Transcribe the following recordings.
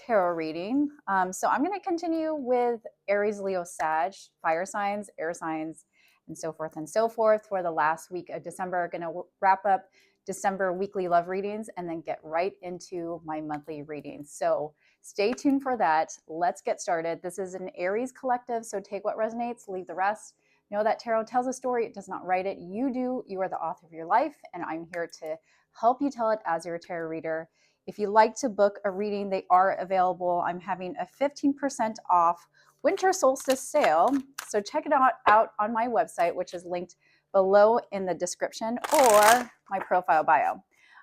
tarot reading. So I'm going to continue with Aries, Leo, Sag, fire signs, air signs, and so forth and so forth for the last week of December. Going to wrap up December weekly love readings and then get right into my monthly readings. So stay tuned for that. Let's get started. This is an Aries collective, so take what resonates, leave the rest. Know that tarot tells a story, it does not write it. You do. You are the author of your life, and I'm here to help you tell it as your tarot reader. If you'd like to book a reading, they are available. I'm having a 15% off winter solstice sale. So check it out on my website, which is linked below in the description or my profile bio.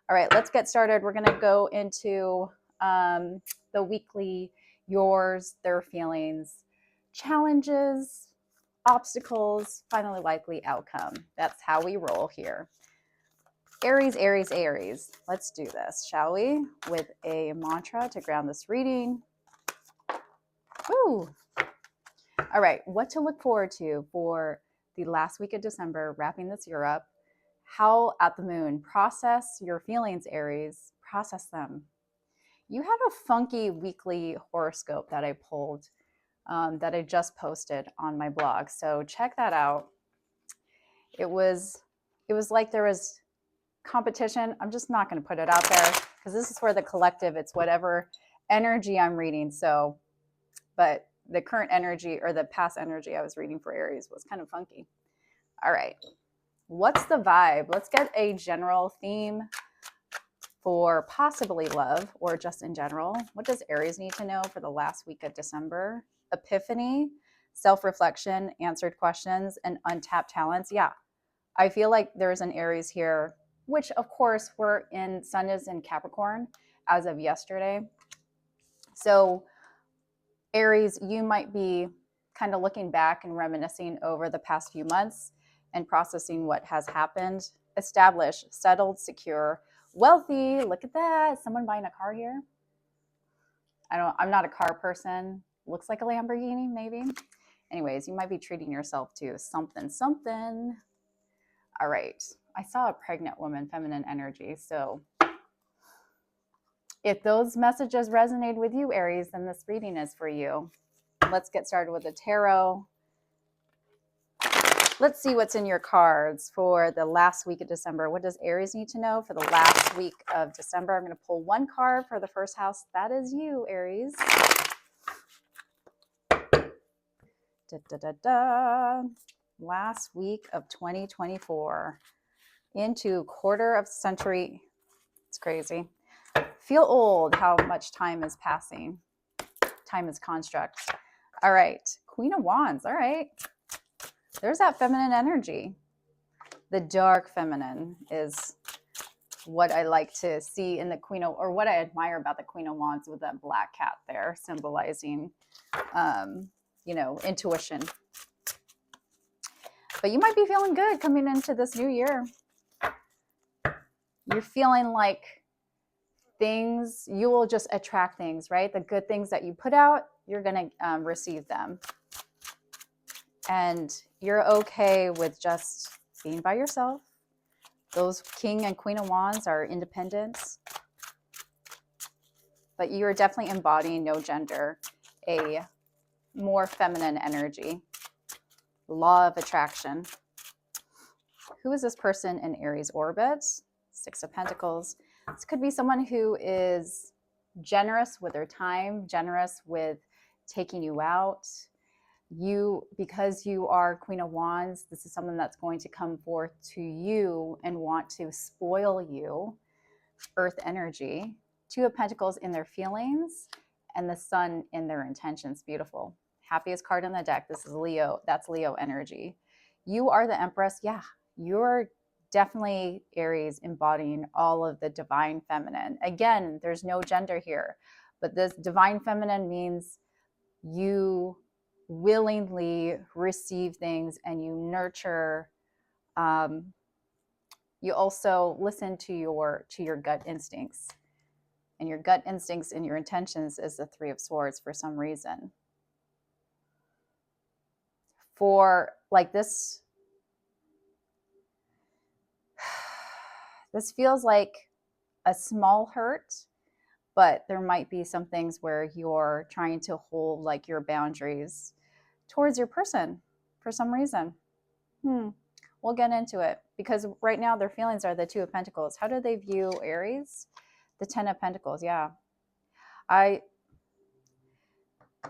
All right, let's get started. We're going to go into the weekly yours, their feelings, challenges, obstacles, finally likely outcome. That's how we roll here. Aries, Aries, Aries. Let's do this, shall we? With a mantra to ground this reading. Woo! All right, what to look forward to for the last week of December, wrapping this year up. How at the moon, process your feelings, Aries. Process them. You had a funky weekly horoscope that I pulled that I just posted on my blog. So check that out. It was like there was competition. I'm just not going to put it out there because this is for the collective. It's whatever energy I'm reading. So, but the current energy or the past energy I was reading for Aries was kind of funky. All right. What's the vibe? Let's get a general theme for possibly love or just in general. What does Aries need to know for the last week of December? Epiphany, self-reflection, answered questions, and untapped talents. Yeah, I feel like there's an Aries here, which of course Sun is in Capricorn as of yesterday. So Aries, you might be kind of looking back and reminiscing over the past few months and processing what has happened. Established, settled, secure, wealthy. Look at that. Someone buying a car here. I'm not a car person. Looks like a Lamborghini, maybe. Anyways, you might be treating yourself to something. All right. I saw a pregnant woman, feminine energy. So if those messages resonate with you, Aries, then this reading is for you. Let's get started with the tarot. Let's see what's in your cards for the last week of December. What does Aries need to know for the last week of December? I'm going to pull one card for the first house. That is you, Aries. Last week of 2024 into quarter of century. It's crazy. Feel old how much time is passing. Time is construct. All right. Queen of Wands. All right. There's that feminine energy. The dark feminine is what I like to see in the Queen of, or what I admire about the Queen of Wands with that black cat there symbolizing, intuition. But you might be feeling good coming into this new year. You're feeling like you will just attract things, right? The good things that you put out, you're going to receive them. And you're okay with just being by yourself. Those King and Queen of Wands are independents. But you're definitely embodying no gender, a more feminine energy. Law of attraction. Who is this person in Aries orbit? Six of Pentacles. This could be someone who is generous with their time, generous with taking you out. Because you are Queen of Wands, this is someone that's going to come forth to you and want to spoil you. Earth energy. Two of Pentacles in their feelings and the Sun in their intentions. Beautiful. Happiest card in the deck. This is Leo. That's Leo energy. You are the Empress. Yeah, you're definitely Aries embodying all of the divine feminine. Again, there's no gender here, but this divine feminine means you willingly receive things and you nurture. You also listen to your gut instincts, and your gut instincts and your intentions is the Three of Swords for some reason. For like this feels like a small hurt, but there might be some things where you're trying to hold like your boundaries towards your person for some reason. We'll get into it because right now their feelings are the Two of Pentacles. How do they view Aries? The Ten of Pentacles. Yeah. I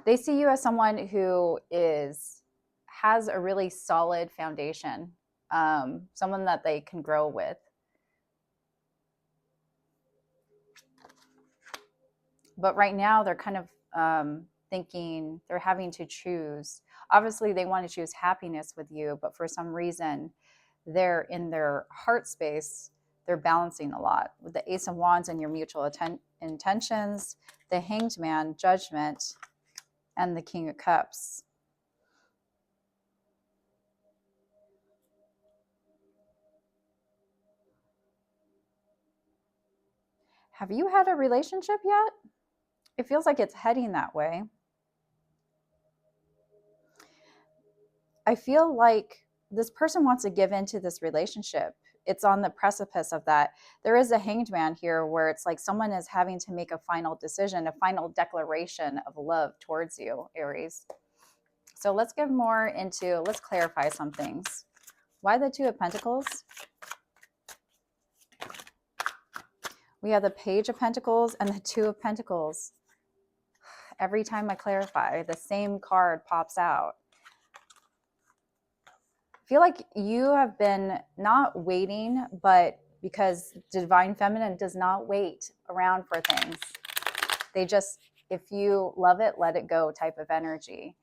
They see you as someone who has a really solid foundation, someone that they can grow with. But right now they're kind of thinking they're having to choose. Obviously, they want to choose happiness with you, but for some reason, they're in their heart space. They're balancing a lot with the Ace of Wands and your mutual intentions, the Hanged Man, Judgment, and the King of Cups. Have you had a relationship yet? It feels like it's heading that way. I feel like this person wants to give into this relationship. It's on the precipice of that. There is a Hanged Man here where it's like someone is having to make a final decision, a final declaration of love towards you, Aries. So let's let's clarify some things. Why the Two of Pentacles? We have the Page of Pentacles and the Two of Pentacles. Every time I clarify, the same card pops out. I feel like you have been not waiting, but because Divine Feminine does not wait around for things. They just, if you love it, let it go type of energy.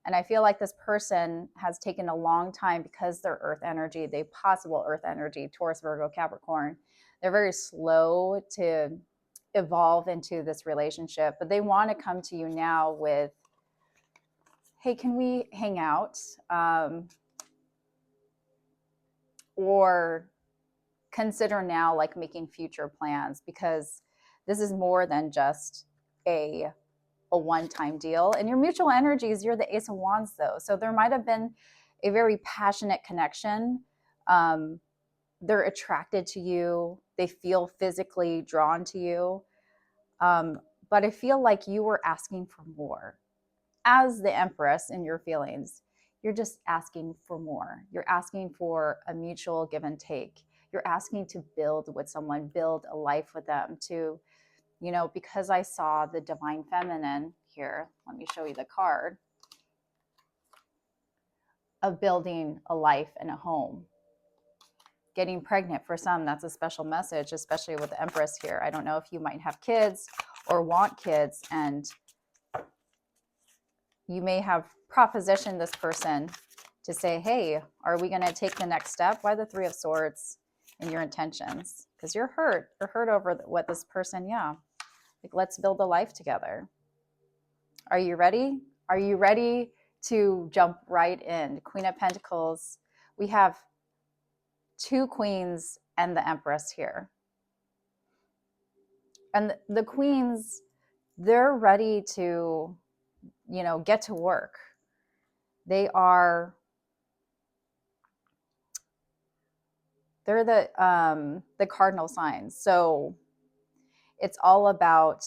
And I feel like this person has taken a long time because they're earth energy, they possible earth energy, Taurus, Virgo, Capricorn. They're very slow to evolve into this relationship, but they want to come to you now with, hey, can we hang out? Or consider now like making future plans, because this is more than just a one-time deal. And your mutual energies, you're the Ace of Wands though. So there might have been a very passionate connection. They're attracted to you. They feel physically drawn to you. But I feel like you were asking for more. As the Empress in your feelings, you're just asking for more. You're asking for a mutual give and take. You're asking to build with someone, build a life with them, to, because I saw the Divine Feminine here, let me show you the card of building a life and a home. Getting pregnant for some, that's a special message, especially with the Empress here. I don't know if you might have kids or want kids, and you may have propositioned this person to say, hey, are we going to take the next step? Why the Three of Swords in your intentions? Because you're hurt. You're hurt over what this person, like, let's build a life together. Are you ready? Are you ready to jump right in? Queen of Pentacles. We have two queens and the Empress here. And the queens, they're ready to, get to work. They're the cardinal signs. So it's all about,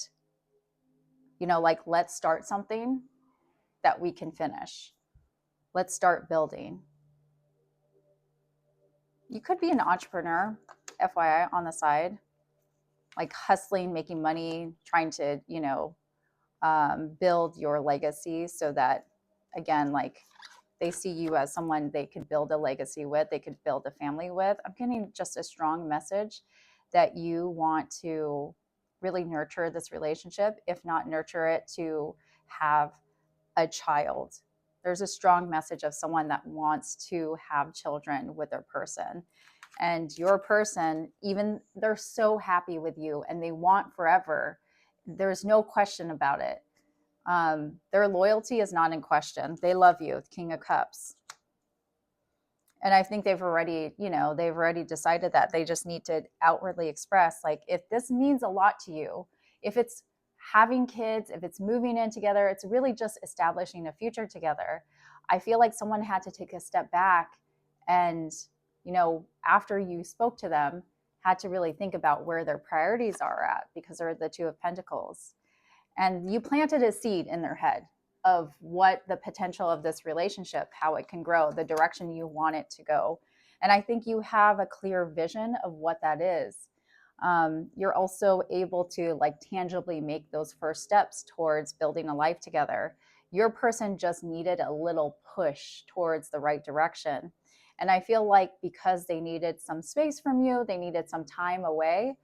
like, let's start something that we can finish. Let's start building. You could be an entrepreneur, FYI, on the side, like hustling, making money, trying to, build your legacy, so that, again, like, they see you as someone they could build a legacy with, they could build a family with. I'm getting just a strong message that you want to really nurture this relationship, if not nurture it to have a child. There's a strong message of someone that wants to have children with their person. And your person, even, they're so happy with you and they want forever. There's no question about it. Their loyalty is not in question. They love you, King of Cups. And I think they've already decided that. They just need to outwardly express, like, if this means a lot to you, if it's having kids, if it's moving in together, it's really just establishing a future together. I feel like someone had to take a step back and, after you spoke to them, had to really think about where their priorities are at, because they're the Two of Pentacles. And you planted a seed in their head of what the potential of this relationship, how it can grow, the direction you want it to go. And I think you have a clear vision of what that is. You're also able to like tangibly make those first steps towards building a life together. Your person just needed a little push towards the right direction. And I feel like because they needed some space from you, they needed some time away,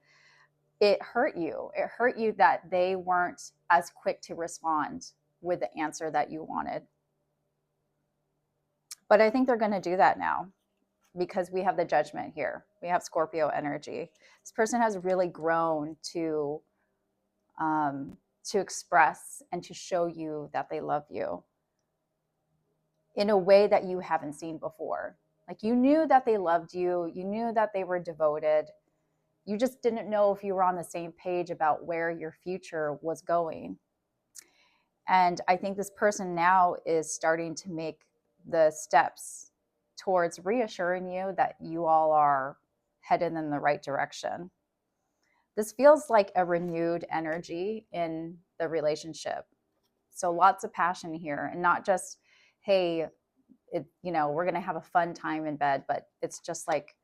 it hurt you. It hurt you that they weren't as quick to respond with the answer that you wanted. But I think they're going to do that now, because we have the Judgment here. We have Scorpio energy. This person has really grown to express and to show you that they love you in a way that you haven't seen before. Like, you knew that they loved you. You knew that they were devoted. You just didn't know if you were on the same page about where your future was going. And I think this person now is starting to make the steps towards reassuring you that you all are headed in the right direction. This feels like a renewed energy in the relationship. So lots of passion here, and not just, hey, we're going to have a fun time in bed, but it's just like,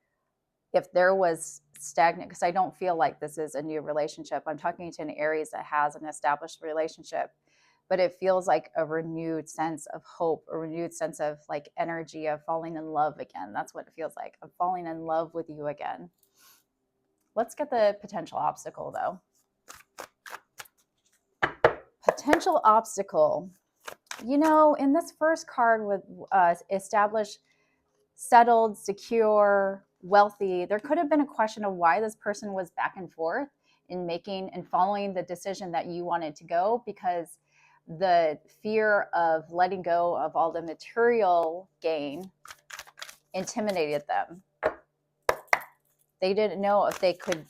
if there was stagnant, because I don't feel like this is a new relationship. I'm talking to an Aries that has an established relationship, but it feels like a renewed sense of hope, a renewed sense of like energy of falling in love again. That's what it feels like. I'm falling in love with you again. Let's get the potential obstacle though. Potential obstacle. In this first card with established, settled, secure, wealthy, there could have been a question of why this person was back and forth in making and following the decision that you wanted to go, because the fear of letting go of all the material gain intimidated them. They didn't know if they could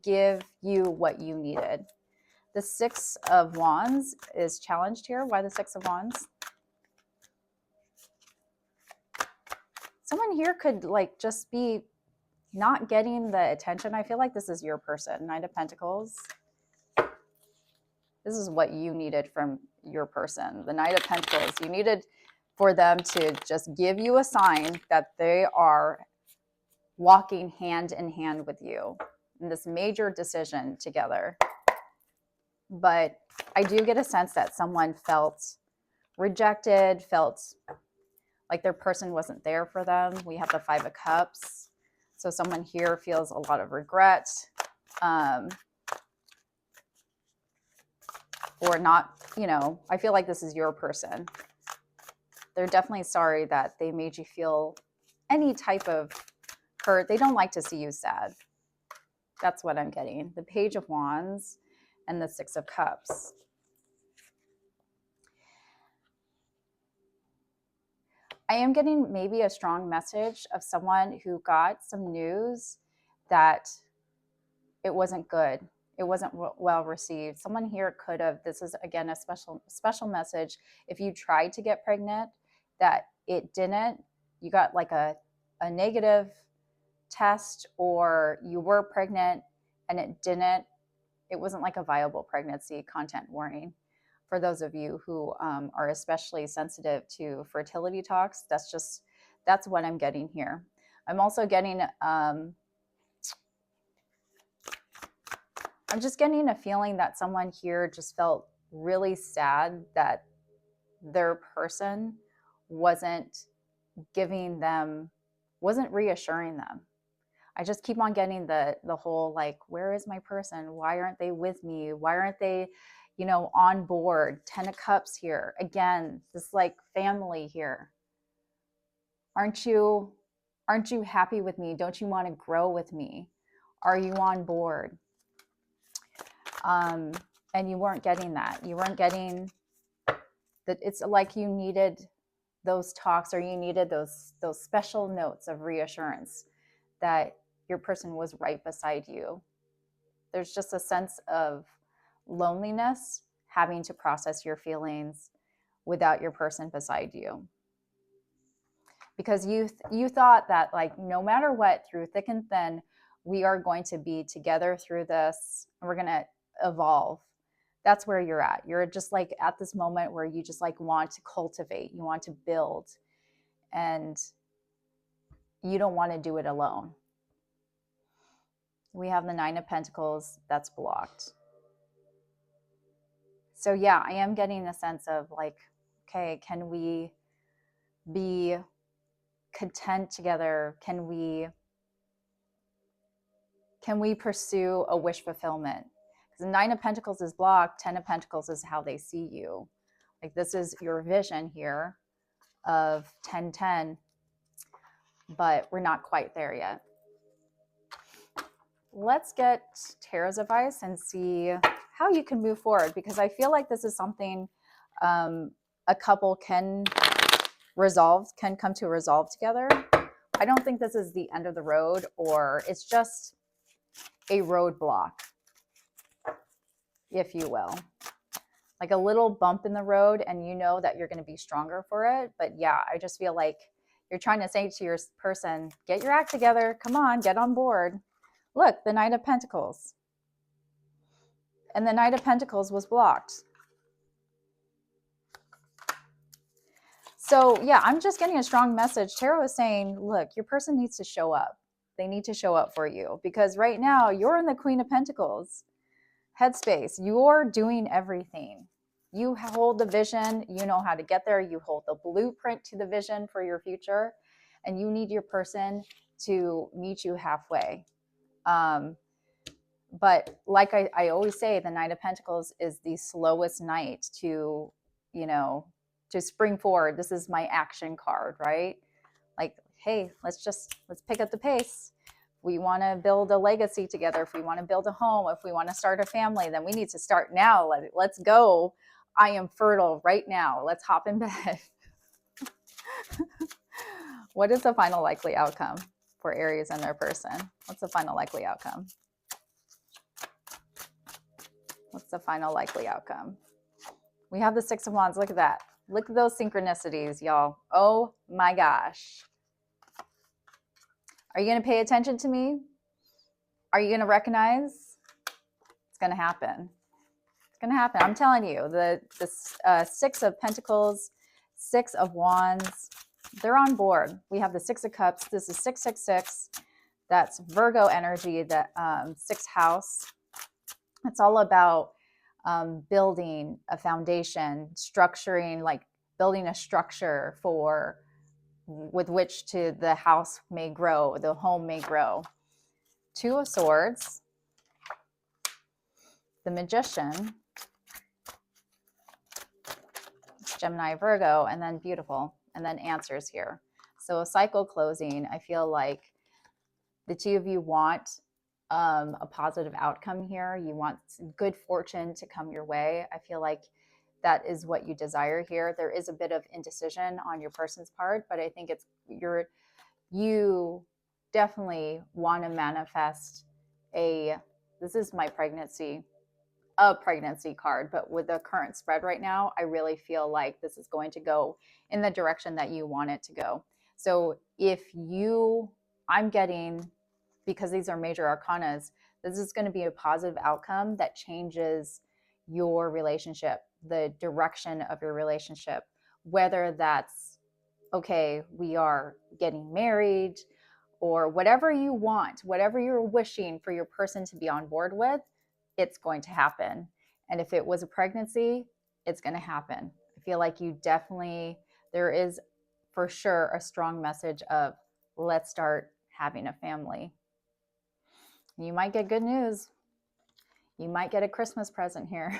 give you what you needed. The Six of Wands is challenged here. Why the Six of Wands? Someone here could like just be not getting the attention. I feel like this is your person. Knight of Pentacles. This is what you needed from your person. The Knight of Pentacles. You needed for them to just give you a sign that they are walking hand in hand with you in this major decision together. But I do get a sense that someone felt rejected, felt like their person wasn't there for them. We have the Five of Cups. So someone here feels a lot of regret, or not, I feel like this is your person. They're definitely sorry that they made you feel any type of hurt. They don't like to see you sad. That's what I'm getting. The Page of Wands and the Six of Cups. I am getting maybe a strong message of someone who got some news that it wasn't good. It wasn't well received. Someone here could have, this is again a special message. If you tried to get pregnant, that it didn't, you got like a negative test, or you were pregnant and it wasn't like a viable pregnancy. Content warning. For those of you who are especially sensitive to fertility talks, that's what I'm getting here. I'm also getting, I'm just getting a feeling that someone here just felt really sad that their person wasn't reassuring them. I just keep on getting the whole like, where is my person? Why aren't they with me? Why aren't they, on board? 10 of Cups here. Again, this like family here. Aren't you happy with me? Don't you want to grow with me? Are you on board? And you weren't getting that. You weren't getting that. It's like you needed those talks, or you needed those special notes of reassurance that your person was right beside you. There's just a sense of loneliness, having to process your feelings without your person beside you. Because you thought that like no matter what, through thick and thin, We are going to be together through this, and we're going to evolve. That's where you're at. You're just like at this moment where you just like want to cultivate, you want to build, and you don't want to do it alone. We have the Nine of Pentacles that's blocked. So yeah, I am getting a sense of like, okay, can we be content together? Can we pursue a wish fulfillment? Because the Nine of Pentacles is blocked, Ten of Pentacles is how they see you. Like this is your vision here of 10-10, but we're not quite there yet. Let's get Tarot's advice and see how you can move forward, because I feel like this is something a couple can come to resolve together. I don't think this is the end of the road, or it's just a roadblock, if you will. Like a little bump in the road, and you know that you're going to be stronger for it. But yeah, I just feel like you're trying to say to your person, get your act together. Come on, get on board. Look, the Knight of Pentacles. And the Knight of Pentacles was blocked. So yeah, I'm just getting a strong message. Tarot is saying, look, your person needs to show up. They need to show up for you, because right now you're in the Queen of Pentacles headspace. You're doing everything. You hold the vision. You know how to get there. You hold the blueprint to the vision for your future, and you need your person to meet you halfway. But like I always say, the Knight of Pentacles is the slowest knight to, to spring forward. This is my action card, right? Like, hey, let's pick up the pace. We want to build a legacy together. If we want to build a home, if we want to start a family, then we need to start now. Let's go. I am fertile right now. Let's hop in bed. What is the final likely outcome for Aries and their person? What's the final likely outcome? What's the final likely outcome? We have the Six of Wands. Look at that. Look at those synchronicities, y'all. Oh my gosh. Are you going to pay attention to me? Are you going to recognize? It's going to happen. It's going to happen. I'm telling you, the Six of Pentacles, Six of Wands, they're on board. We have the Six of Cups. This is 666. That's Virgo energy, that sixth house. It's all about building a foundation, structuring, like building a structure with which the house may grow, the home may grow. Two of Swords, the Magician, Gemini, Virgo, and then beautiful, and then answers here. So a cycle closing. I feel like the two of you want a positive outcome here. You want good fortune to come your way. I feel like that is what you desire here. There is a bit of indecision on your person's part, but I think you definitely want to manifest this is my a pregnancy card, but with the current spread right now, I really feel like this is going to go in the direction that you want it to go. So I'm getting, because these are major arcanas, this is going to be a positive outcome that changes your relationship, the direction of your relationship, whether that's, okay, we are getting married, or whatever you want, whatever you're wishing for your person to be on board with, it's going to happen. And if it was a pregnancy, it's going to happen. I feel like there is for sure a strong message of, let's start having a family. You might get good news. You might get a Christmas present here.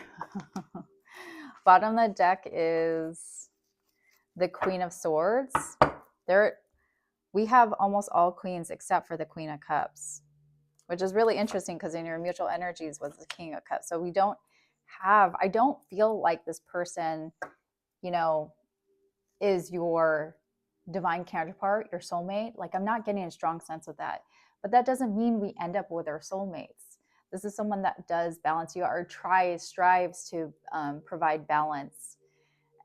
Bottom of the deck is the Queen of Swords. We have almost all queens except for the Queen of Cups, which is really interesting because in your mutual energies was the King of Cups. So I don't feel like this person, is your divine counterpart, your soulmate. Like, I'm not getting a strong sense of that. But that doesn't mean we end up with our soulmates. This is someone that does balance you, or strives to provide balance.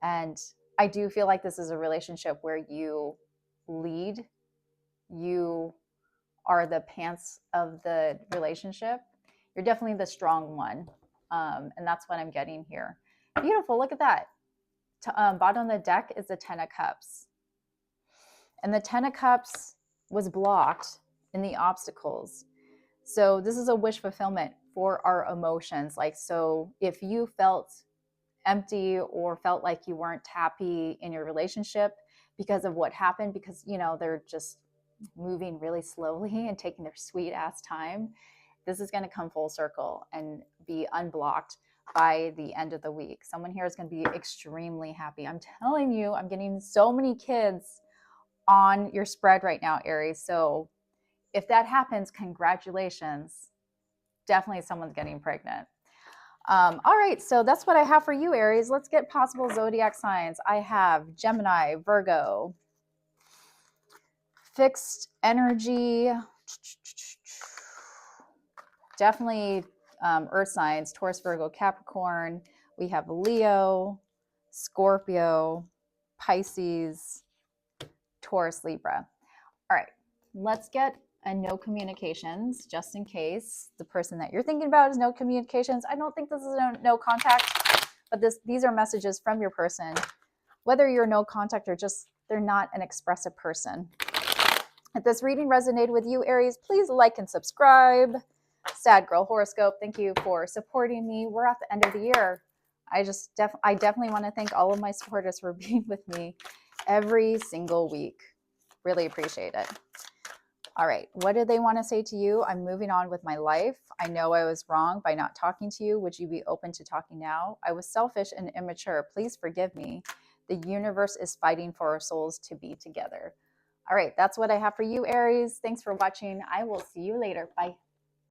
And I do feel like this is a relationship where you lead, you are the pants of the relationship. You're definitely the strong one. And that's what I'm getting here. Beautiful. Look at that. Bottom of the deck is the 10 of Cups. And the 10 of Cups was blocked in the obstacles. So this is a wish fulfillment for our emotions. Like, so if you felt empty or felt like you weren't happy in your relationship because of what happened, because, you know, they're just moving really slowly and taking their sweet ass time, this is going to come full circle and be unblocked by the end of the week. Someone here is going to be extremely happy. I'm telling you, I'm getting so many kids on your spread right now, Aries. So if that happens, congratulations. Definitely someone's getting pregnant. All right, so that's what I have for you, Aries. Let's get possible zodiac signs. I have Gemini, Virgo, fixed energy, definitely earth signs, Taurus, Virgo, Capricorn. We have Leo, Scorpio, Pisces, Taurus, Libra. All right, let's get a no communications, just in case the person that you're thinking about is no communications. I don't think this is a no contact, but these are messages from your person, whether you're no contact or just they're not an expressive person. If this reading resonated with you, Aries, please like and subscribe. Sad Girl Horoscope, thank you for supporting me. We're at the end of the year. I definitely want to thank all of my supporters for being with me every single week. Really appreciate it. All right, what do they want to say to you? I'm moving on with my life. I know I was wrong by not talking to you. Would you be open to talking now? I was selfish and immature. Please forgive me. The universe is fighting for our souls to be together. All right, that's what I have for you, Aries. Thanks for watching. I will see you later. Bye.